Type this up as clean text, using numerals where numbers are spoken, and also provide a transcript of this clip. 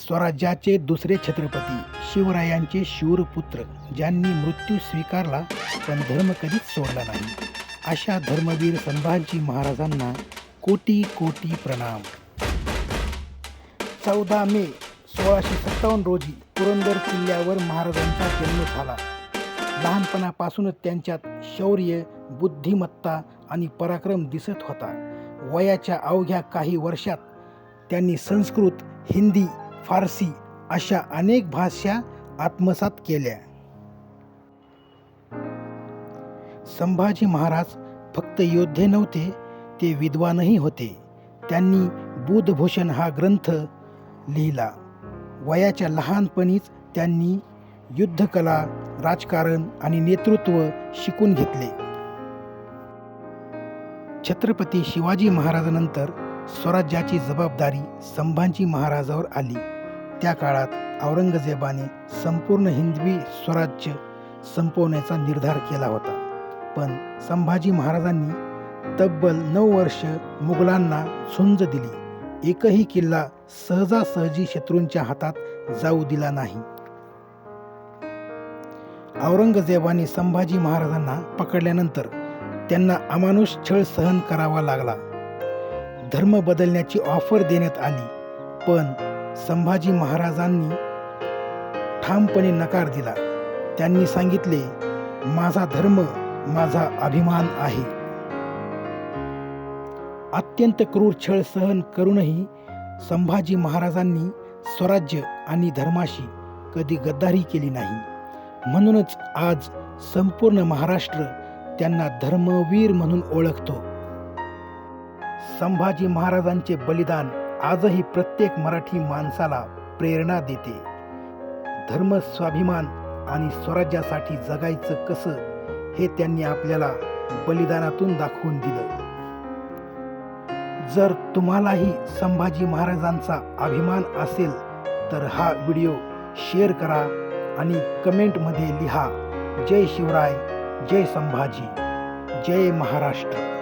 स्वराज्याचे दुसरे छत्रपती, शिवरायांचे शूरपुत्र, ज्यांनी मृत्यू स्वीकारला पण धर्म कधीच सोडला नाही, अशा धर्मवीर संभाजी महाराजांना कोटी कोटी प्रणाम. 14 मे 1657 रोजी पुरंदर किल्ल्यावर महाराजांचा जन्म झाला. लहानपणापासूनच त्यांच्यात शौर्य, बुद्धिमत्ता आणि पराक्रम दिसत होता. वयाच्या अवघ्या काही वर्षात त्यांनी संस्कृत, हिंदी, फारसी अशा अनेक भाषा आत्मसात केल्या. संभाजी महाराज फक्त योद्धे नव्हते, ते विद्वानही होते. त्यांनी बुधभूषण हा ग्रंथ लिहिला. वयाच्या लहानपणीच त्यांनी युद्धकला, राजकारण आणि नेतृत्व शिकून घेतले. छत्रपती शिवाजी महाराजांनंतर स्वराज्याची जबाबदारी संभाजी महाराजांवर आली. त्या काळात औरंगजेबाने संपूर्ण हिंदवी स्वराज्य संपवण्याचा निर्धार केला होता. पण संभाजी महाराजांनी तब्बल 9 वर्ष मुघलांना झुंज दिली. एकही किल्ला सहजासहजी शत्रूंच्या हातात जाऊ दिला नाही. औरंगजेबाने संभाजी महाराजांना पकडल्यानंतर त्यांना अमानुष छळ सहन करावा लागला. धर्म बदलण्याची ऑफर देण्यात आली, पण संभाजी महाराजांनी ठामपणे नकार दिला. त्यांनी सांगितले, माझा धर्म माझा अभिमान आहे. अत्यंत क्रूर छळ सहन करूनही संभाजी महाराजांनी स्वराज्य आणि धर्माशी कधी गद्दारी केली नाही. म्हणूनच आज संपूर्ण महाराष्ट्र त्यांना धर्मवीर म्हणून ओळखतो. संभाजी महाराजांचे बलिदान आजही प्रत्येक मराठी माणसाला प्रेरणा देते. धर्म, स्वाभिमान आणि स्वराज्यासाठी जगायचं कसं हे त्यांनी आपल्याला बलिदानातून दाखवून दिलं. जर तुम्हालाही संभाजी महाराजांचा अभिमान असेल तर हा व्हिडिओ शेअर करा आणि कमेंटमध्ये लिहा, जय शिवराय, जय संभाजी, जय महाराष्ट्र.